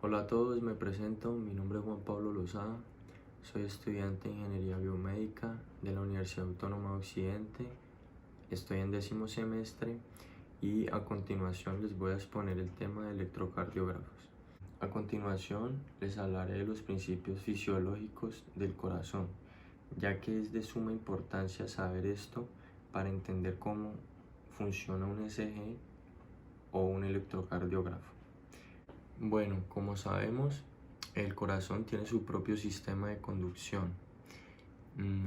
Hola a todos, me presento, mi nombre es Juan Pablo Lozada, soy estudiante de Ingeniería Biomédica de la Universidad Autónoma de Occidente, estoy en 10º semestre y a continuación les voy a exponer el tema de electrocardiógrafos. A continuación les hablaré de los principios fisiológicos del corazón, ya que es de suma importancia saber esto para entender cómo funciona un ECG o un electrocardiógrafo. Bueno, como sabemos, el corazón tiene su propio sistema de conducción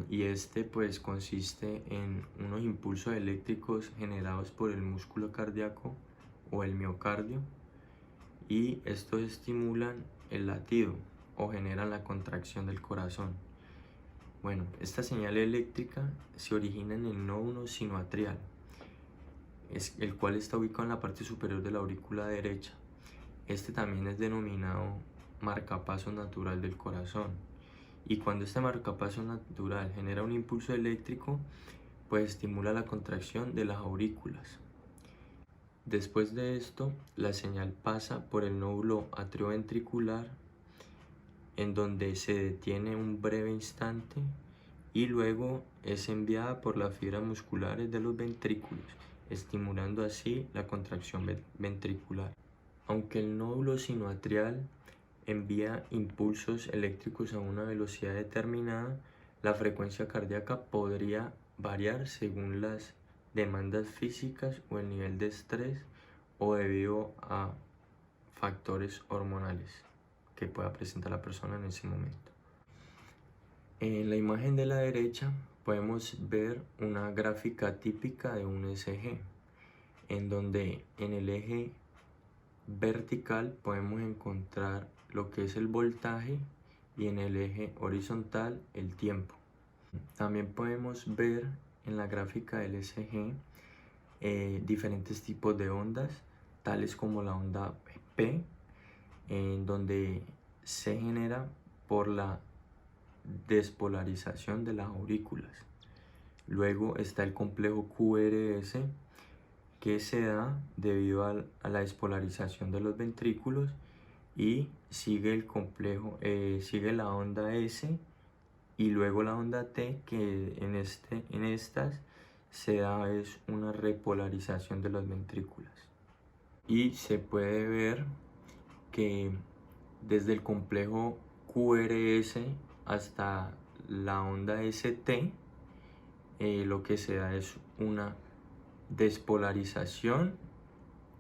y este pues consiste en unos impulsos eléctricos generados por el músculo cardíaco o el miocardio, y estos estimulan el latido o generan la contracción del corazón. Bueno, esta señal eléctrica se origina en el nódulo sinoatrial, el cual está ubicado en la parte superior de la aurícula derecha. Este también es denominado marcapaso natural del corazón, y cuando este marcapaso natural genera un impulso eléctrico, pues estimula la contracción de las aurículas. Después de esto, la señal pasa por el nódulo atrioventricular, en donde se detiene un breve instante y luego es enviada por las fibras musculares de los ventrículos, estimulando así la contracción ventricular. Aunque el nódulo sinoatrial envía impulsos eléctricos a una velocidad determinada, la frecuencia cardíaca podría variar según las demandas físicas o el nivel de estrés, o debido a factores hormonales que pueda presentar la persona en ese momento. En la imagen de la derecha podemos ver una gráfica típica de un ECG, en donde en el eje vertical podemos encontrar lo que es el voltaje y en el eje horizontal el tiempo. También podemos ver en la gráfica del ECG diferentes tipos de ondas, tales como la onda P, en donde se genera por la despolarización de las aurículas. Luego está el complejo QRS, que se da debido a la despolarización de los ventrículos, y sigue el complejo, sigue la onda S y luego la onda T, que en estas se da es una repolarización de las ventrículas. Y se puede ver que desde el complejo QRS hasta la onda ST, lo que se da es una despolarización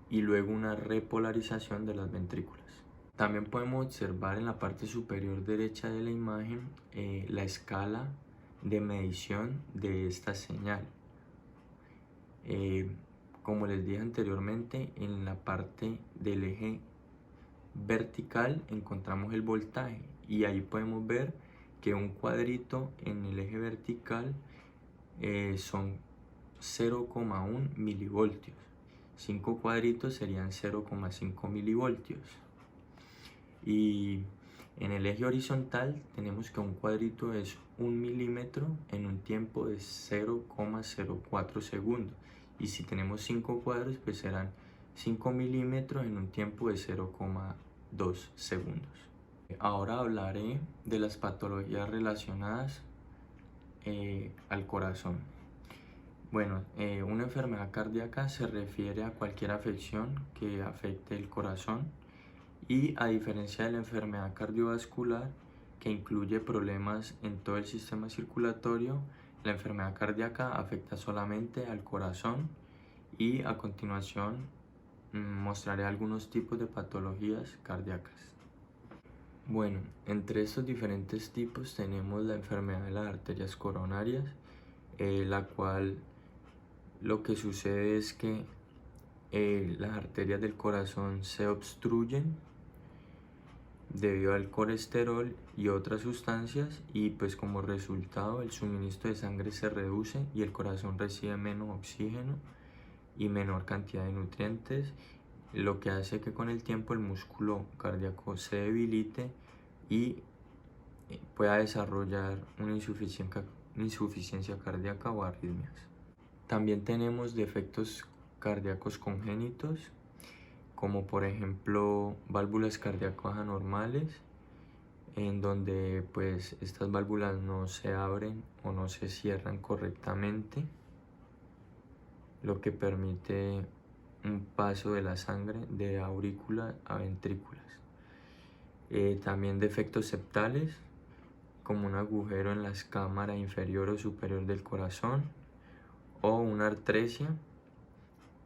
y luego una repolarización de las ventrículas. También podemos observar en la parte superior derecha de la imagen la escala de medición de esta señal. Como les dije anteriormente, en la parte del eje vertical encontramos el voltaje, y ahí podemos ver que un cuadrito en el eje vertical son 0,1 milivoltios. 5 cuadritos serían 0,5 milivoltios. Y en el eje horizontal tenemos que un cuadrito es 1 milímetro en un tiempo de 0,04 segundos. Y si tenemos 5 cuadros, pues serán 5 milímetros en un tiempo de 0,2 segundos. Ahora hablaré de las patologías relacionadas al corazón. Bueno, una enfermedad cardíaca se refiere a cualquier afección que afecte el corazón, y a diferencia de la enfermedad cardiovascular, que incluye problemas en todo el sistema circulatorio, la enfermedad cardíaca afecta solamente al corazón. Y a continuación mostraré algunos tipos de patologías cardíacas. Bueno, entre estos diferentes tipos tenemos la enfermedad de las arterias coronarias, la cual lo que sucede es que las arterias del corazón se obstruyen debido al colesterol y otras sustancias, y pues como resultado el suministro de sangre se reduce y el corazón recibe menos oxígeno y menor cantidad de nutrientes, lo que hace que con el tiempo el músculo cardíaco se debilite y pueda desarrollar una insuficiencia cardíaca o arritmias. También tenemos defectos cardíacos congénitos, como por ejemplo válvulas cardíacas anormales, en donde pues estas válvulas no se abren o no se cierran correctamente, lo que permite un paso de la sangre de aurícula a ventrículas. También defectos septales, como un agujero en la escámara inferior o superior del corazón, o una artresia,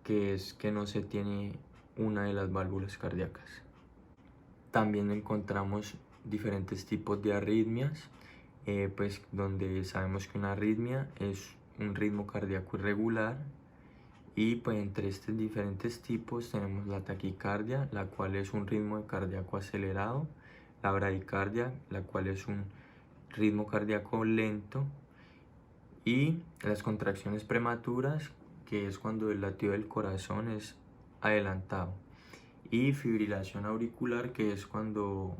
que es que no se tiene una de las válvulas cardíacas. También encontramos diferentes tipos de arritmias, pues donde sabemos que una arritmia es un ritmo cardíaco irregular, y pues entre estos diferentes tipos tenemos la taquicardia, la cual es un ritmo cardíaco acelerado, la bradicardia, la cual es un ritmo cardíaco lento, y las contracciones prematuras, que es cuando el latido del corazón es adelantado, y fibrilación auricular, que es cuando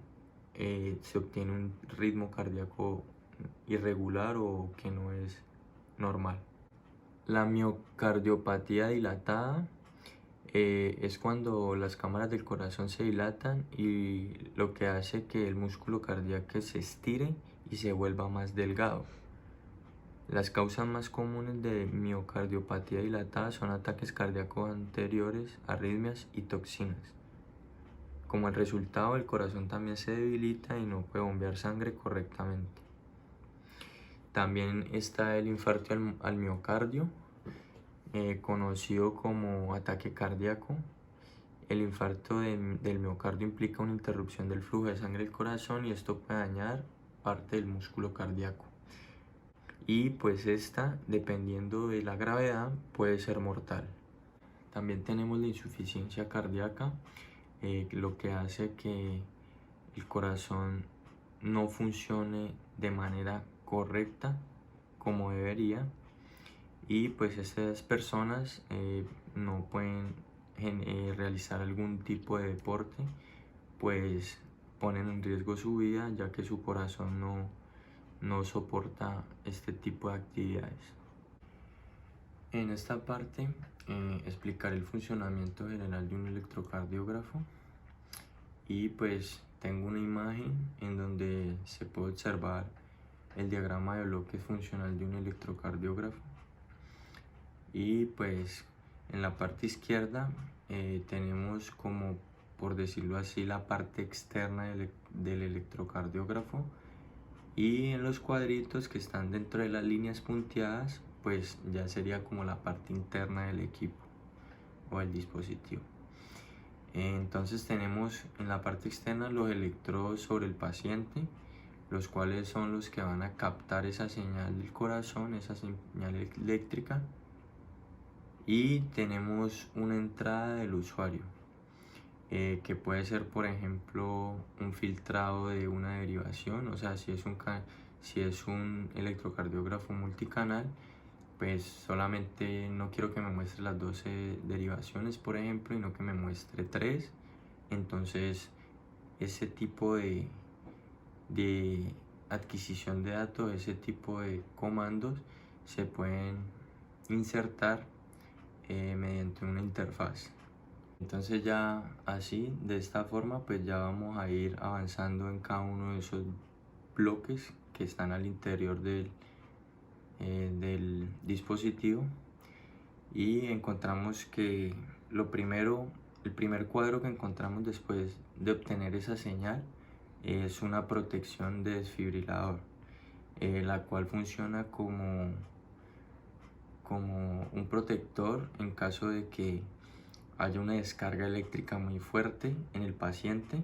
se obtiene un ritmo cardíaco irregular o que no es normal. La miocardiopatía dilatada es cuando las cámaras del corazón se dilatan y lo que hace que el músculo cardíaco se estire y se vuelva más delgado. Las causas más comunes de miocardiopatía dilatada son ataques cardíacos anteriores, arritmias y toxinas. Como el resultado, el corazón también se debilita y no puede bombear sangre correctamente. También está el infarto al miocardio, conocido como ataque cardíaco. El infarto del miocardio implica una interrupción del flujo de sangre del corazón y esto puede dañar parte del músculo cardíaco. Y pues esta, dependiendo de la gravedad, puede ser mortal. También tenemos la insuficiencia cardíaca, lo que hace que el corazón no funcione de manera correcta como debería, y pues estas personas no pueden realizar algún tipo de deporte, pues ponen en riesgo su vida, ya que su corazón no soporta este tipo de actividades. En esta parte explicaré el funcionamiento general de un electrocardiógrafo, y pues tengo una imagen en donde se puede observar el diagrama de bloque funcional de un electrocardiógrafo, y pues en la parte izquierda tenemos, como por decirlo así, la parte externa del electrocardiógrafo, y en los cuadritos que están dentro de las líneas punteadas pues ya sería como la parte interna del equipo o el dispositivo. Entonces tenemos en la parte externa los electrodos sobre el paciente, los cuales son los que van a captar esa señal del corazón, esa señal eléctrica, y tenemos una entrada del usuario, que puede ser por ejemplo un filtrado de una derivación, o sea, si es un electrocardiógrafo multicanal, pues solamente no quiero que me muestre las 12 derivaciones, por ejemplo, y no que me muestre 3. Entonces ese tipo de adquisición de datos, ese tipo de comandos se pueden insertar mediante una interfaz. Entonces ya así, de esta forma, pues ya vamos a ir avanzando en cada uno de esos bloques que están al interior del dispositivo, y encontramos que el primer cuadro que encontramos después de obtener esa señal es una protección de desfibrilador, la cual funciona como un protector en caso de que haya una descarga eléctrica muy fuerte en el paciente,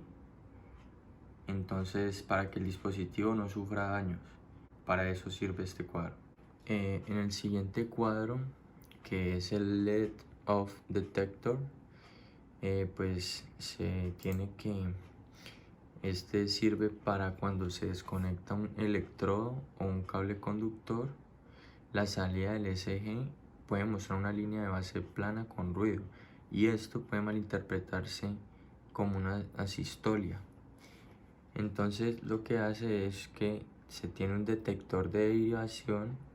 entonces para que el dispositivo no sufra daños. Para eso sirve este cuadro. En el siguiente cuadro, que es el LED off detector, pues se tiene que este sirve para cuando se desconecta un electrodo o un cable conductor. La salida del ECG puede mostrar una línea de base plana con ruido, y esto puede malinterpretarse como una asistolia. Entonces lo que hace es que se tiene un detector de derivación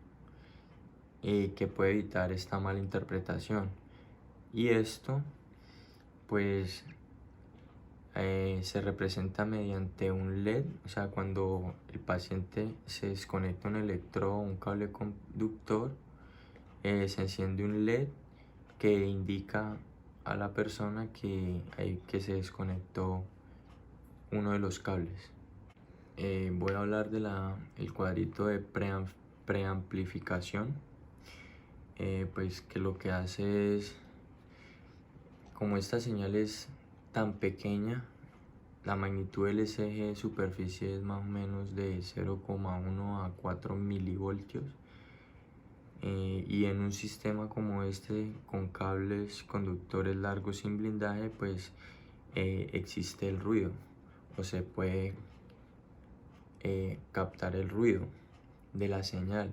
que puede evitar esta mala interpretación, y esto pues se representa mediante un LED, o sea, cuando el paciente se desconecta un electrodo o un cable conductor, se enciende un LED que indica a la persona que se desconectó uno de los cables. Voy a hablar de el cuadrito de preamplificación, pues que lo que hace es, como esta señal es tan pequeña, la magnitud del eje de superficie es más o menos de 0,1 a 4 milivoltios. Y en un sistema como este, con cables conductores largos sin blindaje, pues existe el ruido, o se puede captar el ruido de la señal.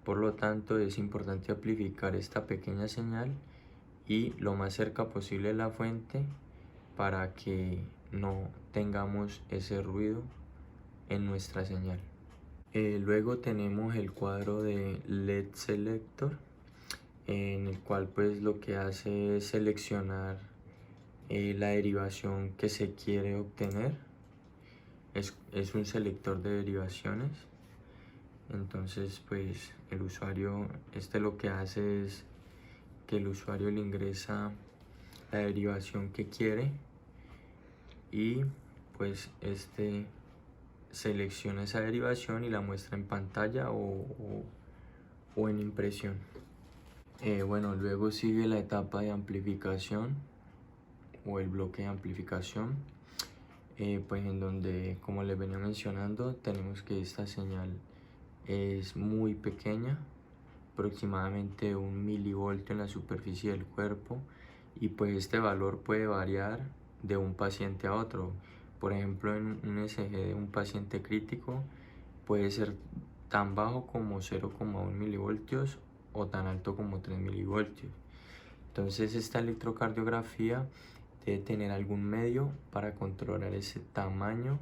Por lo tanto, es importante amplificar esta pequeña señal y lo más cerca posible de la fuente para que no tengamos ese ruido en nuestra señal. Luego tenemos el cuadro de LED Selector, en el cual pues lo que hace es seleccionar la derivación que se quiere obtener. Es un selector de derivaciones. Entonces pues el usuario, lo que hace es que el usuario le ingresa la derivación que quiere y pues selecciona esa derivación y la muestra en pantalla o en impresión. Bueno, luego sigue la etapa de amplificación o el bloque de amplificación, pues en donde, como les venía mencionando, tenemos que esta señal es muy pequeña, aproximadamente 1 milivoltio en la superficie del cuerpo, y pues este valor puede variar de un paciente a otro. Por ejemplo, en un ECG de un paciente crítico puede ser tan bajo como 0,1 milivoltios o tan alto como 3 milivoltios. Entonces esta electrocardiografía debe tener algún medio para controlar ese tamaño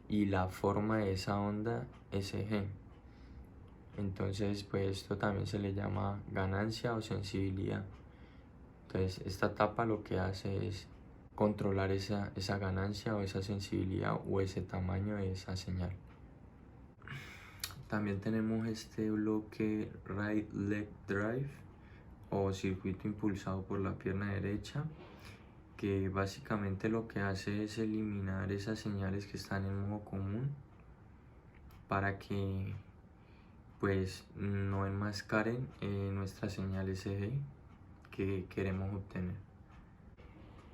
y la forma de esa onda ECG. Entonces pues esto también se le llama ganancia o sensibilidad. Entonces esta etapa lo que hace es controlar esa ganancia o esa sensibilidad o ese tamaño de esa señal. También tenemos este bloque Right Leg Drive o circuito impulsado por la pierna derecha, que básicamente lo que hace es eliminar esas señales que están en modo común para que pues no enmascaren nuestra señal ECG que queremos obtener.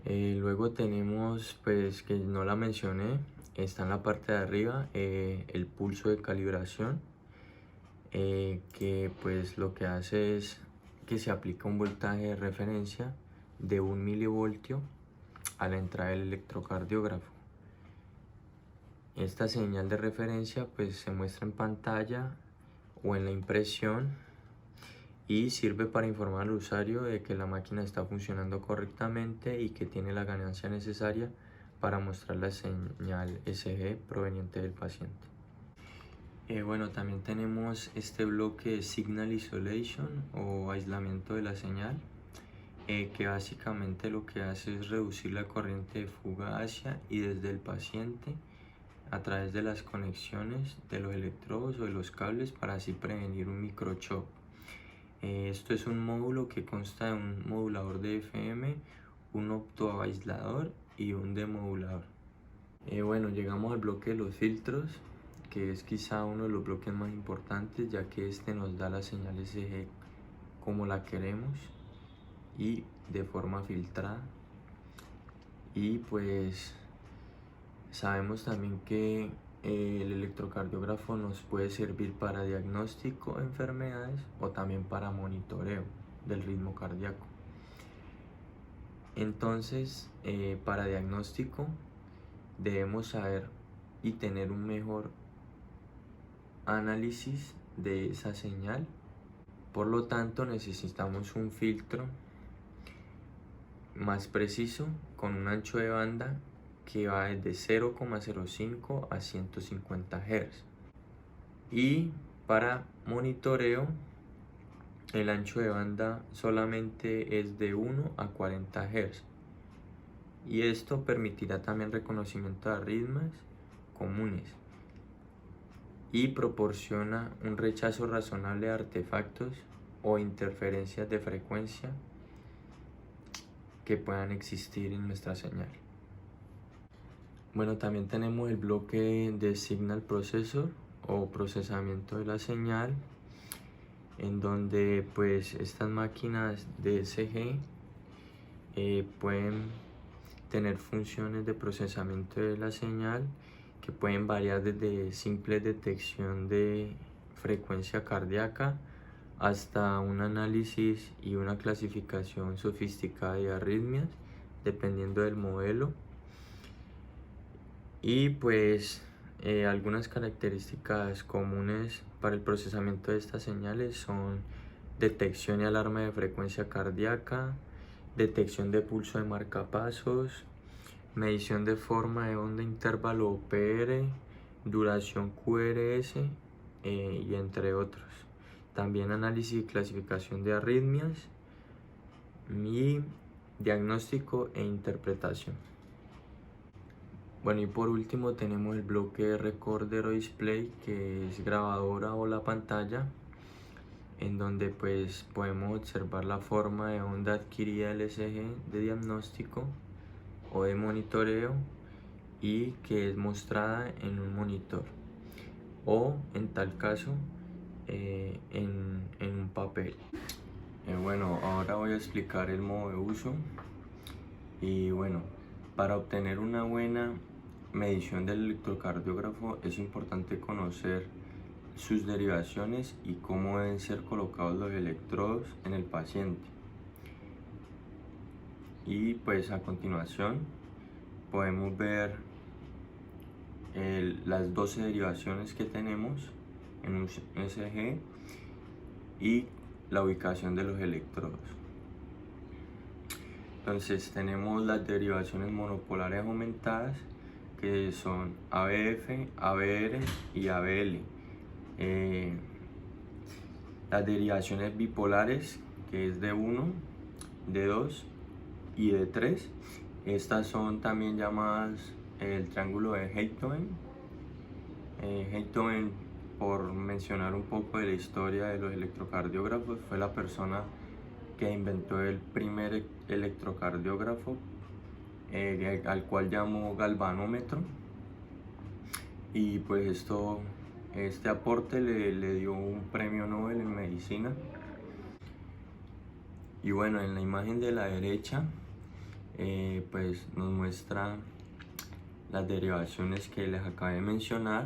Luego tenemos, pues que no la mencioné, está en la parte de arriba, el pulso de calibración, que pues lo que hace es que se aplica un voltaje de referencia de 1 milivoltio a la entrada del electrocardiógrafo. Esta señal de referencia pues se muestra en pantalla o en la impresión y sirve para informar al usuario de que la máquina está funcionando correctamente y que tiene la ganancia necesaria para mostrar la señal ECG proveniente del paciente. Bueno, también tenemos este bloque de Signal Isolation o aislamiento de la señal, que básicamente lo que hace es reducir la corriente de fuga hacia y desde el paciente a través de las conexiones de los electrodos o de los cables para así prevenir un microshock. Esto es un módulo que consta de un modulador de FM, un optoaislador y un demodulador. Bueno, llegamos al bloque de los filtros, que es quizá uno de los bloques más importantes, ya que este nos da la señal ECG como la queremos y de forma filtrada. Y pues sabemos también que el electrocardiógrafo nos puede servir para diagnóstico de enfermedades o también para monitoreo del ritmo cardíaco. Entonces, para diagnóstico debemos saber y tener un mejor análisis de esa señal. Por lo tanto, necesitamos un filtro más preciso con un ancho de banda que va desde 0,05 a 150 Hz. Y para monitoreo, el ancho de banda solamente es de 1 a 40 Hz. y esto permitirá también reconocimiento de arritmias comunes y proporciona un rechazo razonable de artefactos o interferencias de frecuencia que puedan existir en nuestra señal. Bueno, también tenemos el bloque de Signal Processor o procesamiento de la señal, en donde pues estas máquinas DSG pueden tener funciones de procesamiento de la señal que pueden variar desde simple detección de frecuencia cardíaca hasta un análisis y una clasificación sofisticada de arritmias, dependiendo del modelo. Y pues algunas características comunes para el procesamiento de estas señales son detección y alarma de frecuencia cardíaca, detección de pulso de marcapasos, medición de forma de onda intervalo PR, duración QRS y entre otros. También análisis y clasificación de arritmias y diagnóstico e interpretación. Bueno, y por último tenemos el bloque de recorder o display, que es grabadora o la pantalla, en donde pues podemos observar la forma de onda adquirida del ECG de diagnóstico o de monitoreo y que es mostrada en un monitor o en tal caso en un papel. Bueno, ahora voy a explicar el modo de uso. Y bueno, para obtener una buena medición del electrocardiógrafo es importante conocer sus derivaciones y cómo deben ser colocados los electrodos en el paciente. Y pues a continuación podemos ver las 12 derivaciones que tenemos en un ECG y la ubicación de los electrodos. Entonces tenemos las derivaciones monopolares aumentadas, que son ABF, ABR y ABL. Las derivaciones bipolares, que es de 1, de 2 y de 3. Estas son también llamadas el triángulo de Haydn. Haydn, por mencionar un poco de la historia de los electrocardiógrafos, fue la persona que inventó el primer electrocardiógrafo, al cual llamó galvanómetro, y pues este aporte le dio un premio Nobel en medicina. Y bueno, en la imagen de la derecha pues nos muestra las derivaciones que les acabé de mencionar.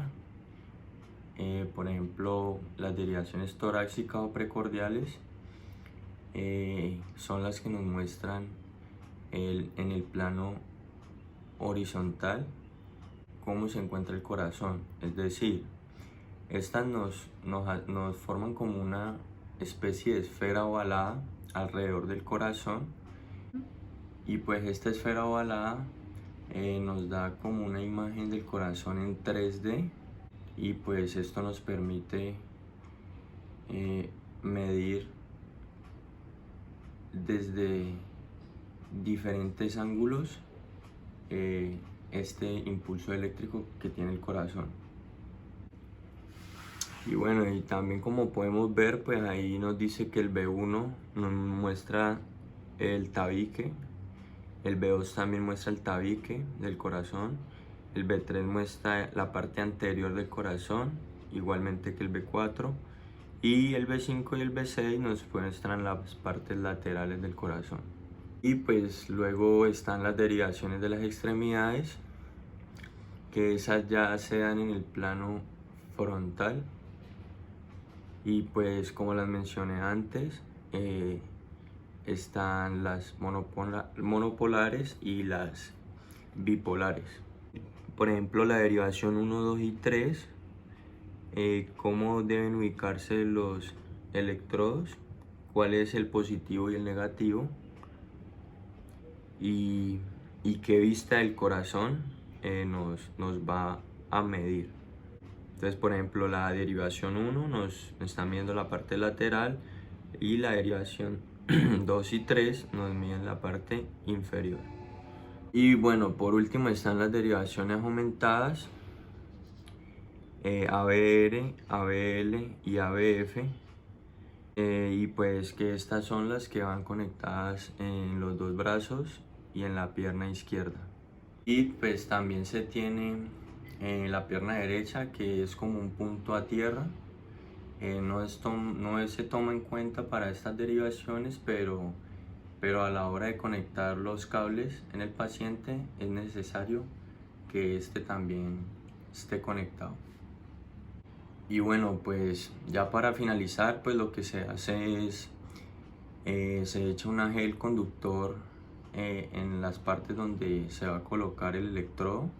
Por ejemplo, las derivaciones torácicas o precordiales son las que nos muestran en el plano horizontal cómo se encuentra el corazón, es decir, estas nos forman como una especie de esfera ovalada alrededor del corazón, y pues esta esfera ovalada nos da como una imagen del corazón en 3D, y pues esto nos permite medir desde diferentes ángulos este impulso eléctrico que tiene el corazón. Y bueno, y también como podemos ver, pues ahí nos dice que el B1 nos muestra el tabique, el B2 también muestra el tabique del corazón, el B3 muestra la parte anterior del corazón, igualmente que el B4, y el B5 y el B6 nos muestran las partes laterales del corazón. Y pues luego están las derivaciones de las extremidades, que esas ya se dan en el plano frontal, y pues como las mencioné antes, están las monopolares y las bipolares. Por ejemplo, la derivación 1, 2 y 3, cómo deben ubicarse los electrodos, cuál es el positivo y el negativo, y qué vista del corazón nos va a medir. Entonces, por ejemplo, la derivación 1 nos está midiendo la parte lateral, y la derivación 2 y 3 nos miden la parte inferior. Y bueno, por último están las derivaciones aumentadas, ABR, ABL y ABF. Y pues que estas son las que van conectadas en los dos brazos y en la pierna izquierda. Y pues también se tiene la pierna derecha, que es como un punto a tierra. No se toma en cuenta para estas derivaciones, pero a la hora de conectar los cables en el paciente es necesario que este también esté conectado. Y bueno, pues ya para finalizar, pues lo que se hace es se echa un gel conductor en las partes donde se va a colocar el electrodo,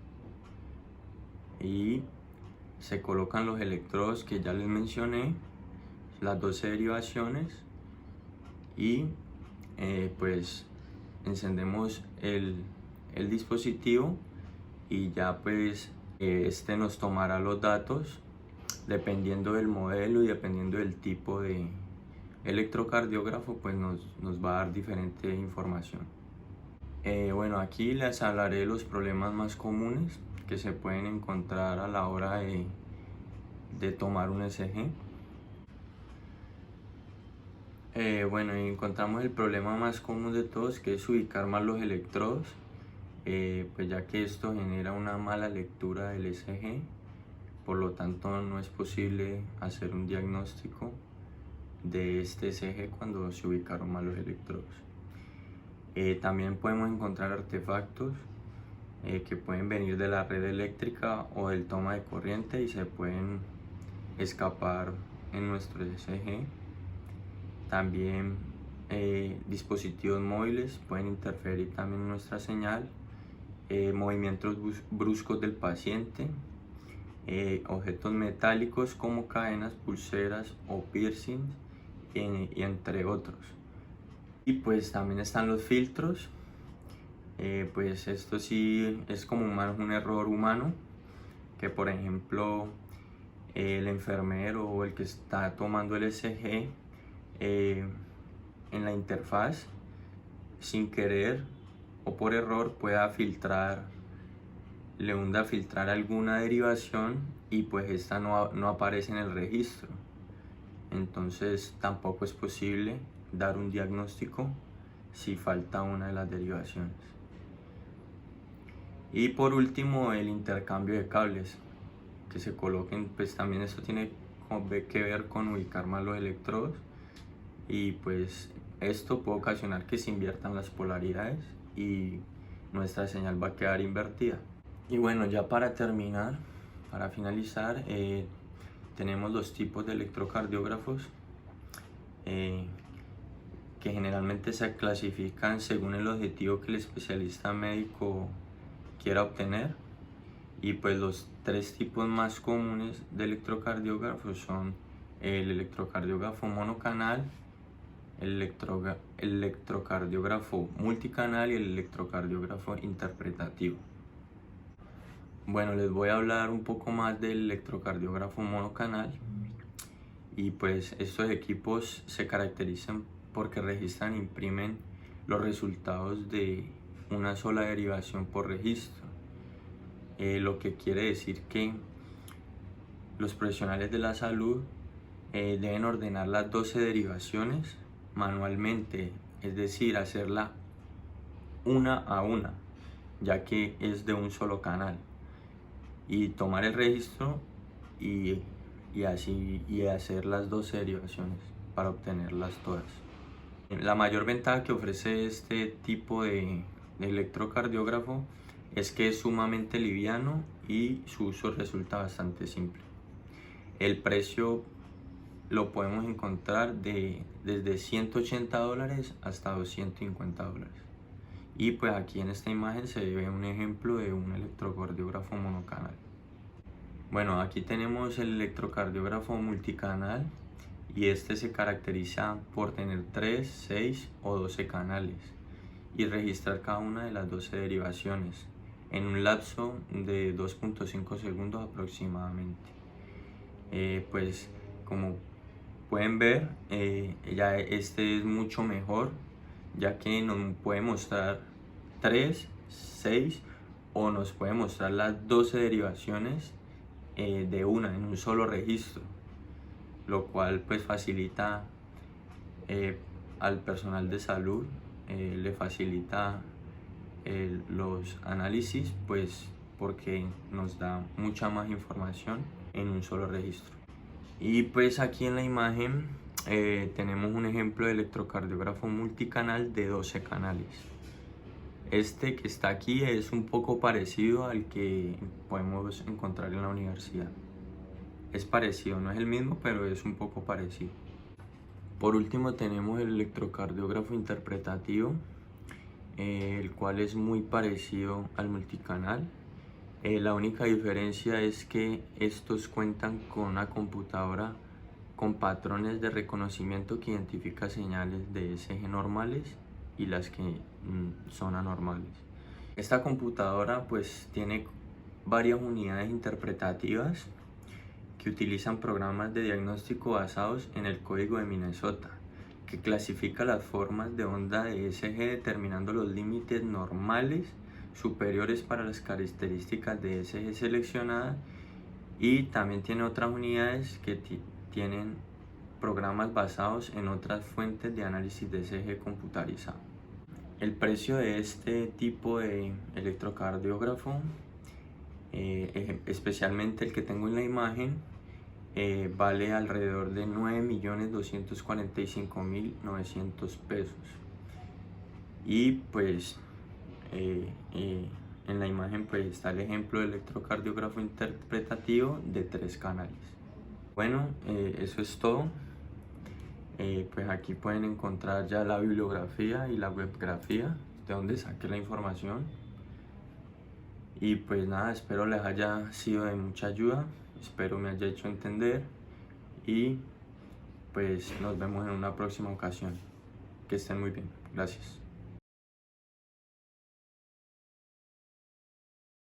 y se colocan los electrodos que ya les mencioné, las 12 derivaciones, y pues encendemos el dispositivo, y ya pues este nos tomará los datos dependiendo del modelo y dependiendo del tipo de electrocardiógrafo, pues nos va a dar diferente información. Bueno, aquí les hablaré de los problemas más comunes que se pueden encontrar a la hora de tomar un ECG. Bueno, encontramos el problema más común de todos, que es ubicar mal los electrodos, pues ya que esto genera una mala lectura del ECG, por lo tanto no es posible hacer un diagnóstico de este ECG cuando se ubicaron mal los electrodos. También podemos encontrar artefactos que pueden venir de la red eléctrica o del toma de corriente y se pueden escapar en nuestro ECG. También dispositivos móviles pueden interferir también en nuestra señal, movimientos bruscos del paciente, objetos metálicos como cadenas, pulseras o piercings, y entre otros. Y pues también están los filtros. Pues esto sí es como un error humano, que por ejemplo el enfermero o el que está tomando el ECG en la interfaz, sin querer o por error, le hunda filtrar alguna derivación, y pues esta no aparece en el registro. Entonces tampoco es posible dar un diagnóstico si falta una de las derivaciones. Y por último, el intercambio de cables que se coloquen, pues también esto tiene que ver con ubicar mal los electrodos, y pues esto puede ocasionar que se inviertan las polaridades y nuestra señal va a quedar invertida. Y bueno, ya para terminar, para finalizar, tenemos los tipos de electrocardiógrafos que generalmente se clasifican según el objetivo que el especialista médico quiera obtener. Y pues los tres tipos más comunes de electrocardiógrafos son el electrocardiógrafo monocanal, el electrocardiógrafo multicanal y el electrocardiógrafo interpretativo. Bueno, les voy a hablar un poco más del electrocardiógrafo monocanal. Y pues estos equipos se caracterizan porque registran e imprimen los resultados de una sola derivación por registro, lo que quiere decir que los profesionales de la salud deben ordenar las 12 derivaciones manualmente, es decir, hacerla una a una, ya que es de un solo canal, y tomar el registro y hacer las 12 derivaciones para obtenerlas todas. La mayor ventaja que ofrece este tipo de electrocardiógrafo es que es sumamente liviano y su uso resulta bastante simple. El precio lo podemos encontrar desde $180 hasta $250. Y pues aquí en esta imagen se ve un ejemplo de un electrocardiógrafo monocanal. Bueno, aquí tenemos el electrocardiógrafo multicanal, y este se caracteriza por tener 3, 6 o 12 canales y registrar cada una de las 12 derivaciones en un lapso de 2.5 segundos aproximadamente. Pues como pueden ver, ya este es mucho mejor, ya que nos puede mostrar 3 6 o nos puede mostrar las 12 derivaciones de una en un solo registro, lo cual pues facilita al personal de salud, le facilita los análisis, pues porque nos da mucha más información en un solo registro. Y pues aquí en la imagen tenemos un ejemplo de electrocardiógrafo multicanal de 12 canales. Este que está aquí es un poco parecido al que podemos encontrar en la universidad. Es parecido, no es el mismo, pero es un poco parecido. Por último tenemos el electrocardiógrafo interpretativo, el cual es muy parecido al multicanal. La única diferencia es que estos cuentan con una computadora con patrones de reconocimiento que identifica señales de ECG normales y las que son anormales. Esta computadora pues tiene varias unidades interpretativas que utilizan programas de diagnóstico basados en el código de Minnesota, que clasifica las formas de onda de ECG determinando los límites normales superiores para las características de ECG seleccionadas, y también tiene otras unidades que tienen programas basados en otras fuentes de análisis de ECG computarizado. El precio de este tipo de electrocardiógrafo, especialmente el que tengo en la imagen, vale alrededor de 9.245.900 pesos. Y pues en la imagen pues está el ejemplo de electrocardiógrafo interpretativo de 3 canales. Bueno, eso es todo. Pues aquí pueden encontrar ya la bibliografía y la webgrafía de donde saqué la información. Y pues nada, espero les haya sido de mucha ayuda, espero me haya hecho entender, y pues nos vemos en una próxima ocasión. Que estén muy bien, gracias.